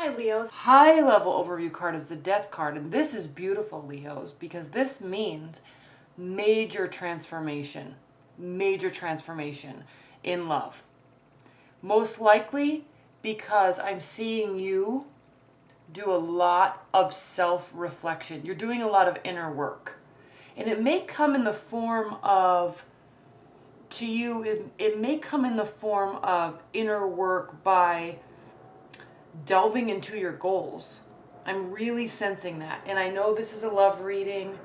Hi Leos. High level overview card is the Death card, and this is beautiful, Leos, because this means major transformation in love. Most likely because I'm seeing you do a lot of self-reflection. You're doing a lot of inner work. And it may come in the form of, to you, it may come in the form of inner work by delving into your goals. I'm really sensing that. And I know this is a love reading.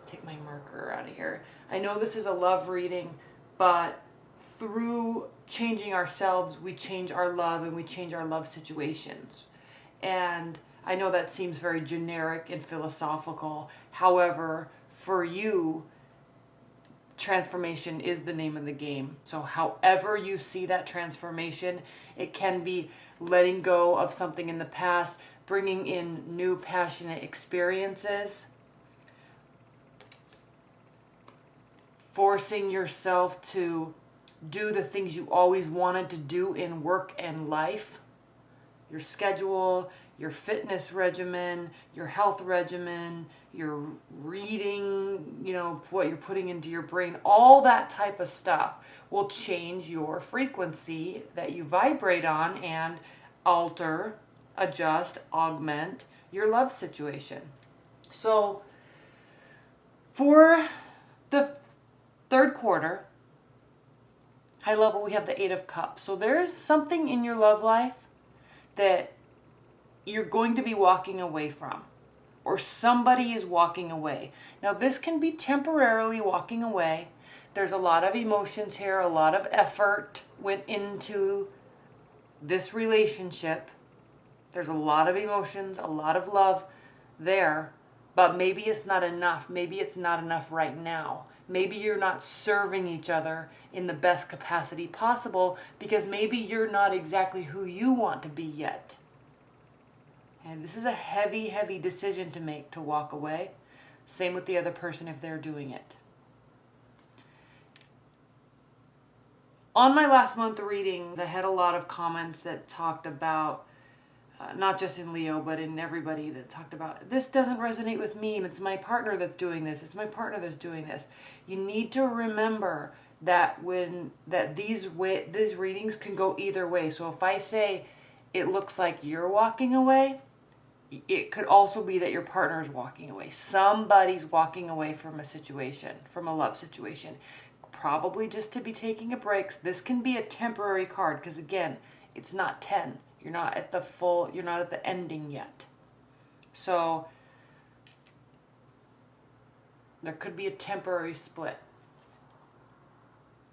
Take my marker out of here. I know this is a love reading, but through changing ourselves, we change our love and we change our love situations. And I know that seems very generic and philosophical. However, for you, transformation is the name of the game. So however you see that transformation, it can be letting go of something in the past, bringing in new passionate experiences, forcing yourself to do the things you always wanted to do in work and life, your schedule, your fitness regimen, your health regimen, your reading, you know, what you're putting into your brain, all that type of stuff will change your frequency that you vibrate on and alter, adjust, augment your love situation. So for the third quarter, high level, we have the Eight of Cups. So there's something in your love life that you're going to be walking away from, or somebody is walking away. Now this can be temporarily walking away. There's a lot of emotions here, a lot of effort went into this relationship. There's a lot of emotions, a lot of love there, but maybe it's not enough. Maybe it's not enough right now. Maybe you're not serving each other in the best capacity possible because maybe you're not exactly who you want to be yet. And this is a heavy, heavy decision to make, to walk away. Same with the other person if they're doing it. On my last month readings, I had a lot of comments that talked about, not just in Leo, but in everybody, that talked about, this doesn't resonate with me. It's my partner that's doing this. It's my partner that's doing this. You need to remember that these readings can go either way. So if I say it looks like you're walking away, it could also be that your partner is walking away. Somebody's walking away from a situation, from a love situation. Probably just to be taking a break. This can be a temporary card because, again, it's not 10. You're not at the ending yet. So there could be a temporary split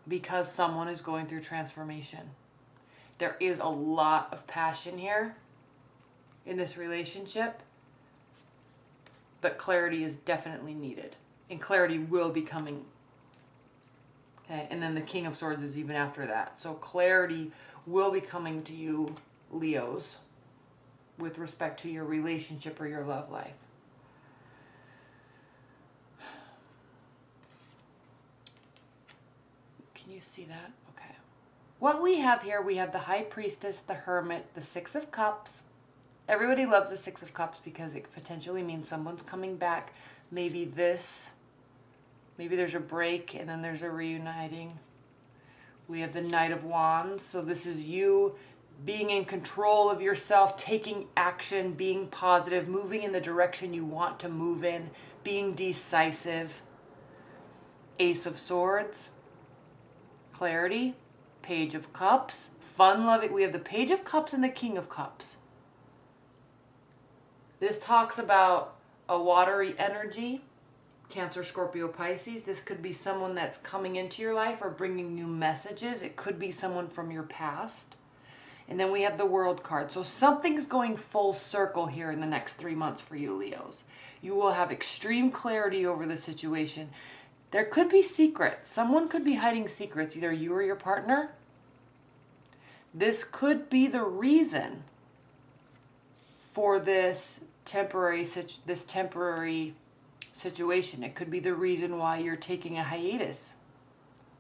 because someone is going through transformation. There is a lot of passion here in this relationship, but clarity is definitely needed, and clarity will be coming. Okay, and then the King of Swords is even after that. So clarity will be coming to you, Leos, with respect to your relationship or your love life. Can you see that? Okay. What we have here, we have the High Priestess, the Hermit, the Six of Cups. Everybody loves the Six of Cups because it potentially means someone's coming back. Maybe there's a break and then there's a reuniting. We have the Knight of Wands. So this is you being in control of yourself, taking action, being positive, moving in the direction you want to move in, being decisive. Ace of Swords, clarity, Page of Cups, fun loving. We have the Page of Cups and the King of Cups. This talks about a watery energy, Cancer, Scorpio, Pisces. This could be someone that's coming into your life or bringing new messages. It could be someone from your past. And then we have the World card. So something's going full circle here in the next 3 months for you, Leos. You will have extreme clarity over the situation. There could be secrets. Someone could be hiding secrets, either you or your partner. This could be the reason for this temporary situation. It could be the reason why you're taking a hiatus,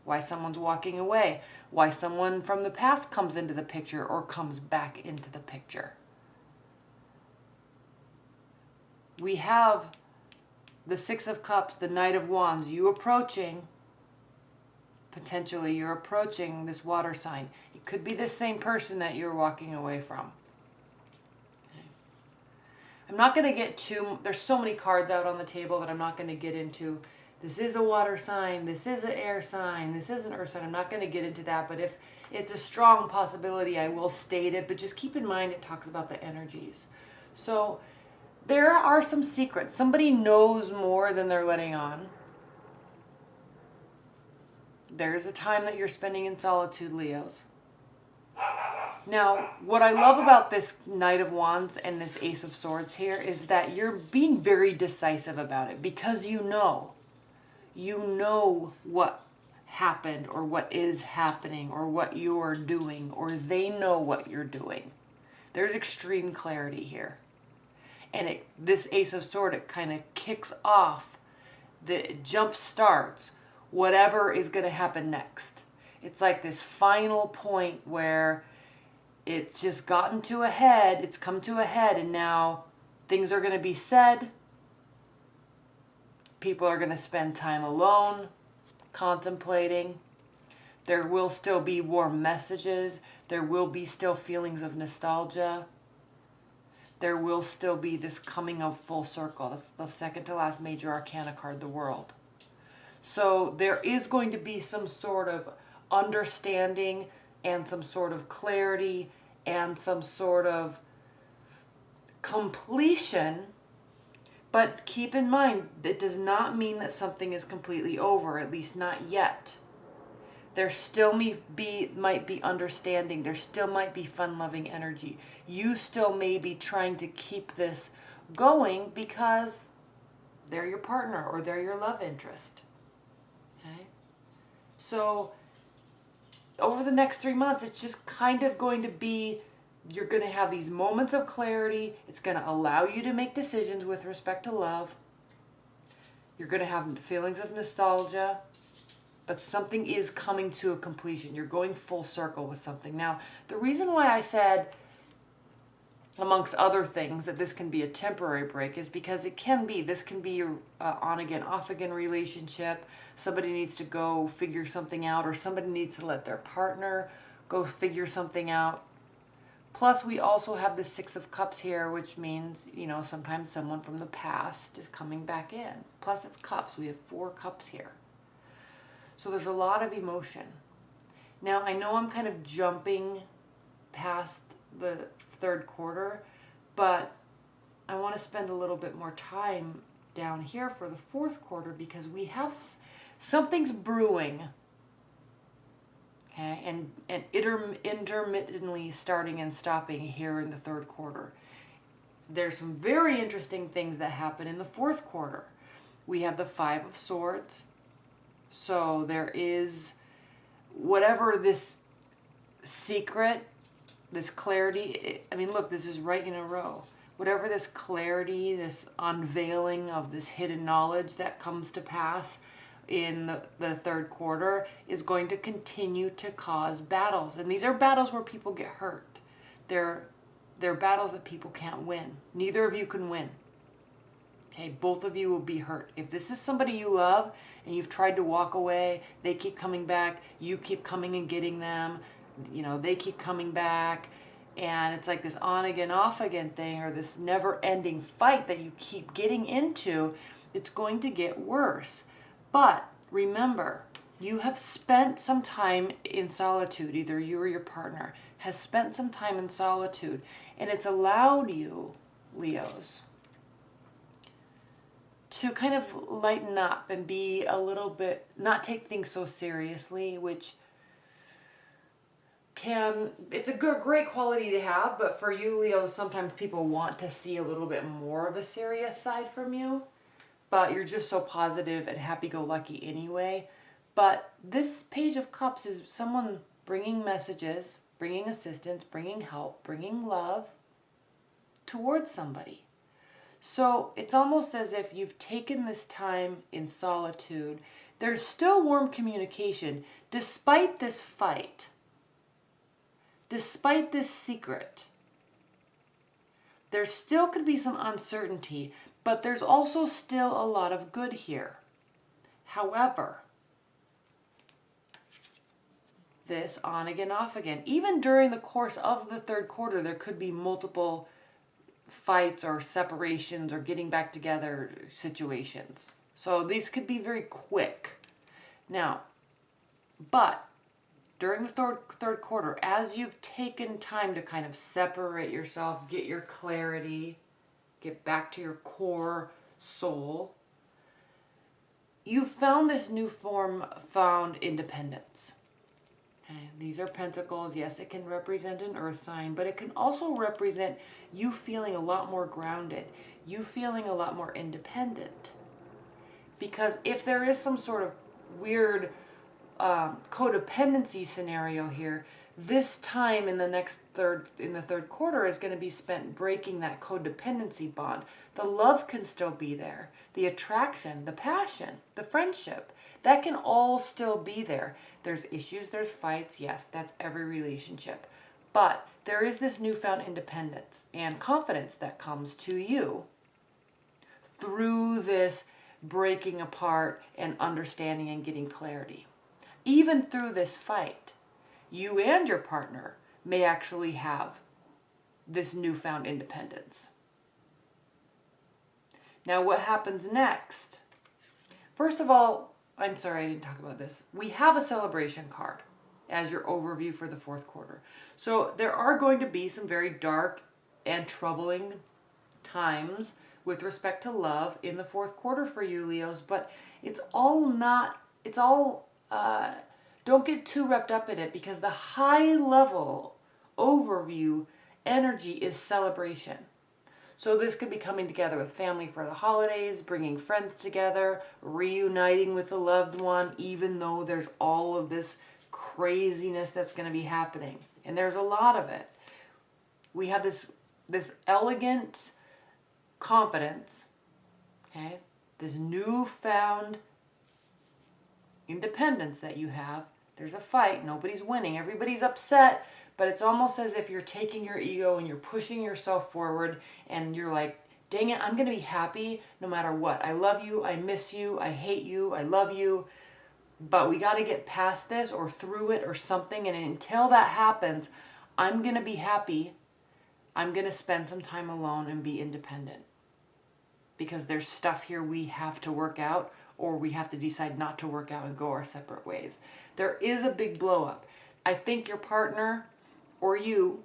why someone's walking away, why someone from the past comes into the picture or comes back into the picture. we have the Six of Cups, the Knight of Wands, you approaching, potentially you're approaching this water sign. It could be the same person that you're walking away from. Okay. I'm not going to get too, there's so many cards out on the table that I'm not going to get into. This is a water sign, this is an air sign, this is an earth sign. I'm not going to get into that, but if it's a strong possibility, I will state it, but just keep in mind it talks about the energies. So there are some secrets. Somebody knows more than they're letting on. There's a time that you're spending in solitude, Leos. Now, what I love about this Knight of Wands and this Ace of Swords here is that you're being very decisive about it because you know what happened or what is happening or what you're doing, or they know what you're doing. There's extreme clarity here. And this Ace of Swords, it kind of kicks off, it jump starts whatever is going to happen next. It's like this final point where it's just gotten to a head, it's come to a head, and now things are going to be said. People are going to spend time alone, contemplating. There will still be warm messages. There will be still feelings of nostalgia. There will still be this coming of full circle. That's the second to last major arcana card, the World. So there is going to be some sort of understanding and some sort of clarity and some sort of completion. But keep in mind, it does not mean that something is completely over, at least not yet. There still might be understanding. There still might be fun-loving energy. You still may be trying to keep this going because they're your partner or they're your love interest. Okay? So over the next 3 months, it's just kind of going to be, you're going to have these moments of clarity. It's going to allow you to make decisions with respect to love. You're going to have feelings of nostalgia. But something is coming to a completion. You're going full circle with something. Now, the reason why I said, amongst other things, that this can be a temporary break is because it can be. This can be an on-again, off-again relationship. Somebody needs to go figure something out, or somebody needs to let their partner go figure something out. Plus, we also have the Six of Cups here, which means, you know, sometimes someone from the past is coming back in. Plus, it's cups. We have 4 cups here. So there's a lot of emotion. Now, I know I'm kind of jumping past the third quarter, but I want to spend a little bit more time down here for the fourth quarter because we have something's brewing. Okay, and intermittently starting and stopping here in the third quarter. There's some very interesting things that happen in the fourth quarter. We have the Five of Swords. So there is whatever this secret, this clarity, I mean, look, this is right in a row. Whatever this clarity, this unveiling of this hidden knowledge that comes to pass in the third quarter is going to continue to cause battles. And these are battles where people get hurt. They're battles that people can't win. Neither of you can win. Okay, both of you will be hurt. If this is somebody you love and you've tried to walk away, they keep coming back, you keep coming and getting them, you know, they keep coming back, and it's like this on again, off again thing, or this never ending fight that you keep getting into, it's going to get worse. But remember, you have spent some time in solitude, either you or your partner has spent some time in solitude, and it's allowed you, Leos, to kind of lighten up and be a little bit, not take things so seriously, which it's a great quality to have, but for you, Leo, sometimes people want to see a little bit more of a serious side from you, but you're just so positive and happy-go-lucky anyway. But this Page of Cups is someone bringing messages, bringing assistance, bringing help, bringing love towards somebody. So it's almost as if you've taken this time in solitude. There's still warm communication despite this fight, despite this secret. There still could be some uncertainty, But there's also still a lot of good here. However, this on again, off again. Even during the course of the third quarter, there could be multiple fights or separations or getting back together situations. So these could be very quick. Now, but during the third quarter, as you've taken time to kind of separate yourself, get your clarity, get back to your core soul, you've found this found independence. Okay, these are pentacles. Yes, it can represent an earth sign, but it can also represent you feeling a lot more grounded, you feeling a lot more independent. Because if there is some sort of weird codependency scenario here, this time in the third quarter is going to be spent breaking that codependency bond. The love can still be there. The attraction, the passion, the friendship, that can all still be there. There's issues, there's fights. Yes, that's every relationship. But there is this newfound independence and confidence that comes to you through this breaking apart and understanding and getting clarity. Even through this fight, you and your partner may actually have this newfound independence. Now, what happens next? First of all, I'm sorry I didn't talk about this. We have a celebration card as your overview for the fourth quarter. So there are going to be some very dark and troubling times with respect to love in the fourth quarter for you, Leos, but don't get too wrapped up in it, because the high level overview energy is celebration. So this could be coming together with family for the holidays, bringing friends together, reuniting with a loved one, even though there's all of this craziness that's going to be happening. And there's a lot of it. We have this elegant confidence, okay? This newfound independence that you have. There's a fight. Nobody's winning. Everybody's upset. But it's almost as if you're taking your ego and you're pushing yourself forward, and you're like, dang it, I'm going to be happy no matter what. I love you. I miss you. I hate you. I love you. But we got to get past this or through it or something. And until that happens, I'm going to be happy. I'm going to spend some time alone and be independent. Because there's stuff here we have to work out, or we have to decide not to work out and go our separate ways. There is a big blow up. I think your partner or you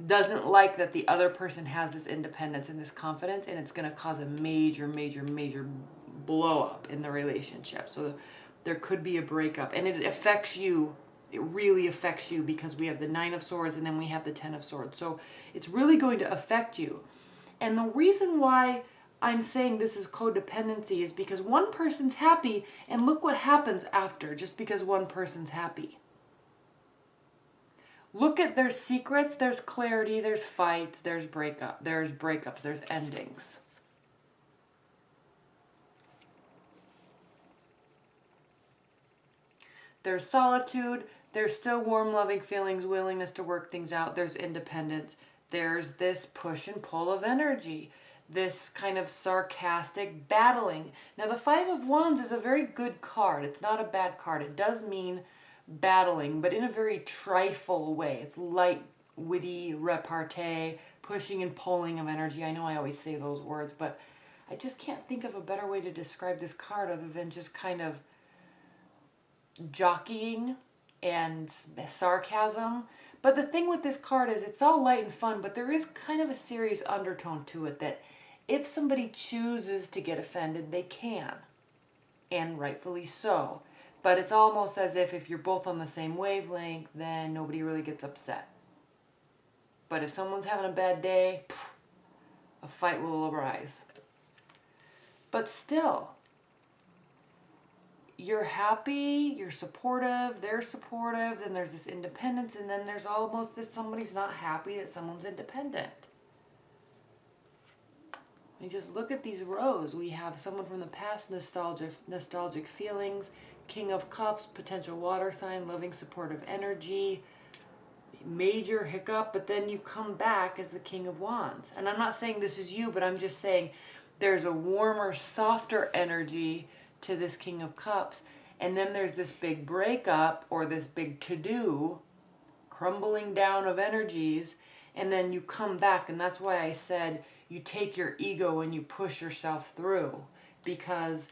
doesn't like that the other person has this independence and this confidence, and it's going to cause a major, major, major blow up in the relationship. So there could be a breakup, and it affects you. It really affects you, because we have the 9 of Swords and then we have the 10 of Swords. So it's really going to affect you. And the reason why I'm saying this is codependency is because one person's happy, and look what happens after, just because one person's happy. Look at their secrets, there's clarity, there's fights, there's breakups, there's endings. There's solitude, there's still warm, loving feelings, willingness to work things out, there's independence, there's this push and pull of energy, this kind of sarcastic battling. Now the 5 of Wands is a very good card. It's not a bad card. It does mean battling, but in a very trifle way. It's light, witty, repartee, pushing and pulling of energy. I know I always say those words, but I just can't think of a better way to describe this card other than just kind of jockeying and sarcasm. But the thing with this card is it's all light and fun, but there is kind of a serious undertone to it that if somebody chooses to get offended, they can, and rightfully so. But it's almost as if you're both on the same wavelength, then nobody really gets upset. But if someone's having a bad day, a fight will arise. But still, you're happy, you're supportive, they're supportive, then there's this independence, and then there's almost this somebody's not happy that someone's independent. And just look at these rows. We have someone from the past, nostalgic feelings, King of Cups, potential water sign, loving supportive energy. major hiccup, but then you come back as the King of Wands. And I'm not saying this is you, but I'm just saying there's a warmer, softer energy to this King of Cups. And then there's this big breakup or this big to-do, crumbling down of energies. And then you come back. And that's why I said you take your ego and you push yourself through. Because,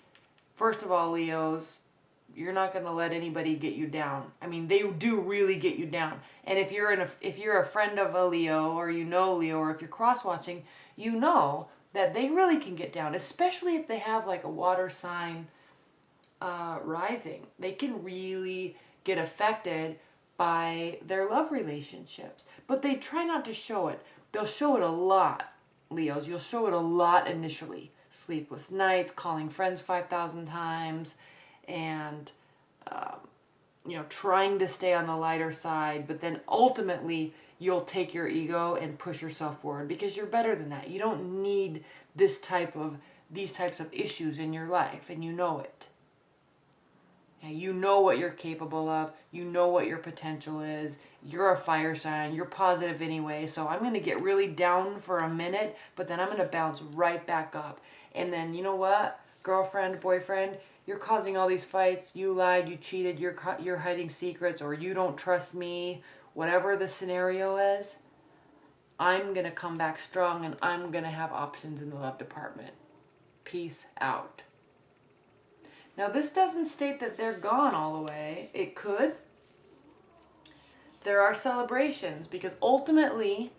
first of all, Leos, you're not going to let anybody get you down. I mean, they do really get you down. And if you're a friend of a Leo, or you know Leo, or if you're cross-watching, you know that they really can get down, especially if they have like a water sign rising. They can really get affected by their love relationships. But they try not to show it. They'll show it a lot, Leos. You'll show it a lot initially. Sleepless nights, calling friends 5,000 times, and trying to stay on the lighter side, but then ultimately you'll take your ego and push yourself forward because you're better than that. You don't need these types of issues in your life, and you know it. Okay? You know what you're capable of. You know what your potential is. You're a fire sign. You're positive anyway, so I'm going to get really down for a minute, but then I'm going to bounce right back up. And then, you know what, girlfriend, boyfriend, you're causing all these fights. You lied, you cheated, you're hiding secrets, or you don't trust me. Whatever the scenario is, I'm going to come back strong, and I'm going to have options in the love department. Peace out. Now, this doesn't state that they're gone all the way. It could. There are celebrations, because ultimately,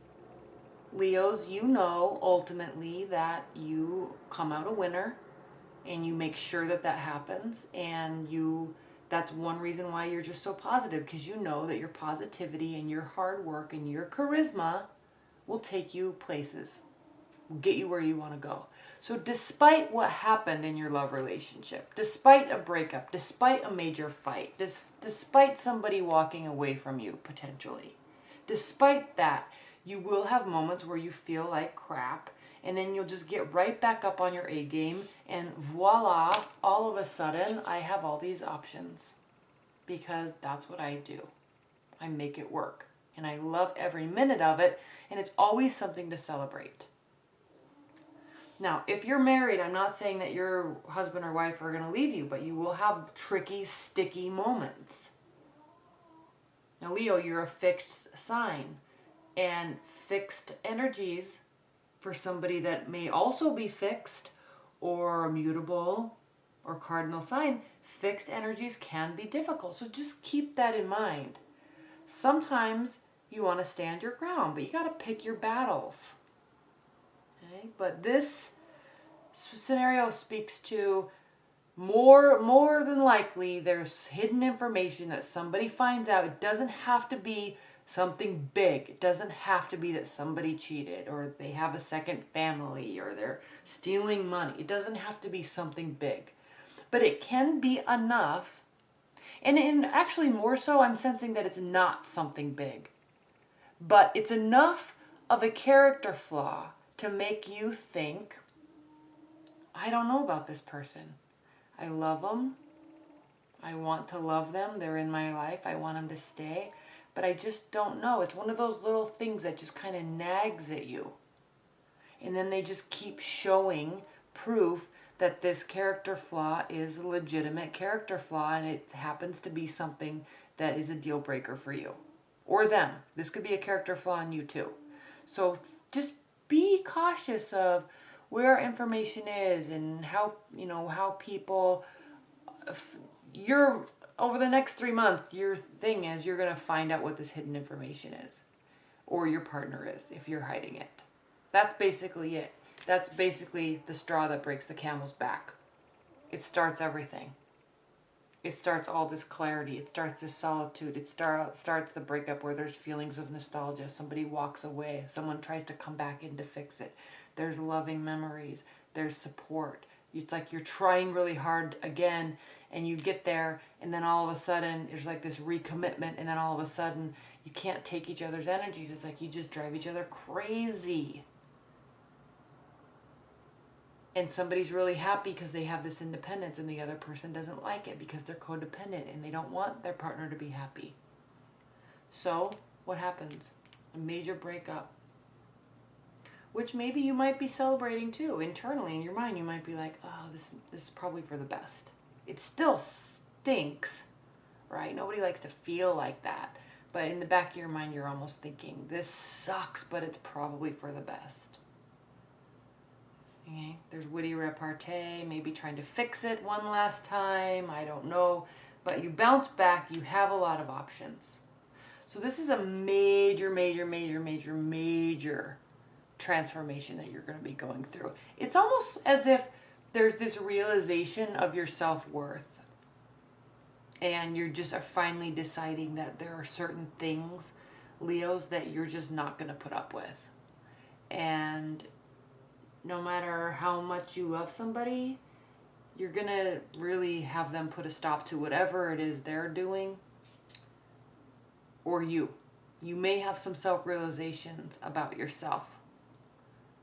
Leos, you know ultimately that you come out a winner, and you make sure that that happens, and that's one reason why you're just so positive, because you know that your positivity and your hard work and your charisma will take you places, will get you where you want to go. So despite what happened in your love relationship, despite a breakup, despite a major fight, despite somebody walking away from you potentially, despite that, you will have moments where you feel like crap, and then you'll just get right back up on your A game, and voila, all of a sudden, I have all these options. Because that's what I do. I make it work. And I love every minute of it, and it's always something to celebrate. Now, if you're married, I'm not saying that your husband or wife are going to leave you, but you will have tricky, sticky moments. Now, Leo, you're a fixed sign, and fixed energies for somebody that may also be fixed or mutable or cardinal sign, fixed energies can be difficult. So just keep that in mind. Sometimes you want to stand your ground, but you got to pick your battles. Okay? But this scenario speaks to more than likely there's hidden information that somebody finds out. It doesn't have to be something big. It doesn't have to be that somebody cheated, or they have a second family, or they're stealing money. It doesn't have to be something big. But it can be enough, and actually more so, I'm sensing that it's not something big. But it's enough of a character flaw to make you think, I don't know about this person. I love them. I want to love them. They're in my life. I want them to stay. But I just don't know. It's one of those little things that just kind of nags at you. And then they just keep showing proof that this character flaw is a legitimate character flaw, and it happens to be something that is a deal breaker for you. Or them. This could be a character flaw in you too. So just be cautious of where information is and how people, over the next 3 months, your thing is you're going to find out what this hidden information is. Or your partner is, if you're hiding it. That's basically it. That's basically the straw that breaks the camel's back. It starts everything. It starts all this clarity. It starts this solitude. It starts the breakup where there's feelings of nostalgia. Somebody walks away. Someone tries to come back in to fix it. There's loving memories. There's support. It's like you're trying really hard again, and you get there, and then all of a sudden there's like this recommitment, and then all of a sudden you can't take each other's energies. It's like you just drive each other crazy. And somebody's really happy because they have this independence, and the other person doesn't like it because they're codependent and they don't want their partner to be happy. So what happens? A major breakup. Which maybe you might be celebrating too. Internally in your mind, you might be like, oh, this is probably for the best. It still stinks, right? Nobody likes to feel like that. But in the back of your mind, you're almost thinking, this sucks, but it's probably for the best. Okay? There's witty repartee, maybe trying to fix it one last time. I don't know. But you bounce back. You have a lot of options. So this is a major, major, major, major, major transformation that you're going to be going through. It's almost as if there's this realization of your self-worth. And you're just finally deciding that there are certain things, Leos, that you're just not going to put up with. And no matter how much you love somebody, you're going to really have them put a stop to whatever it is they're doing. Or you. You may have some self-realizations about yourself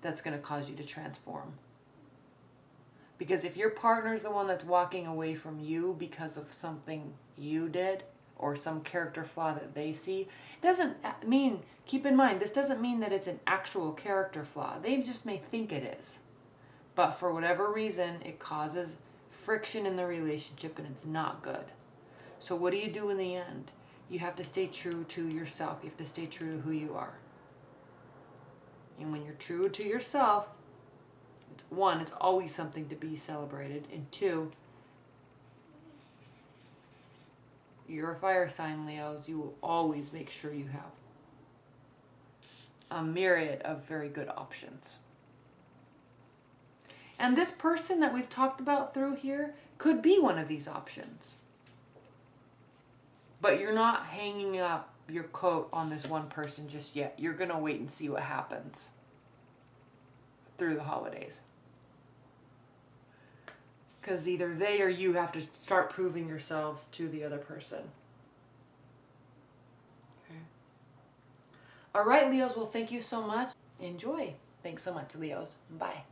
that's going to cause you to transform. Because if your partner's the one that's walking away from you because of something you did or some character flaw that they see, it doesn't mean, keep in mind, this doesn't mean that it's an actual character flaw. They just may think it is. But for whatever reason, it causes friction in the relationship and it's not good. So what do you do in the end? You have to stay true to yourself. You have to stay true to who you are. And when you're true to yourself, one, it's always something to be celebrated. And two, you're a fire sign, Leos. You will always make sure you have a myriad of very good options. And this person that we've talked about through here could be one of these options. But you're not hanging up your coat on this one person just yet. You're going to wait and see what happens through the holidays. Because either they or you have to start proving yourselves to the other person. Okay. All right, Leos. Well, thank you so much. Enjoy. Thanks so much, Leos. Bye.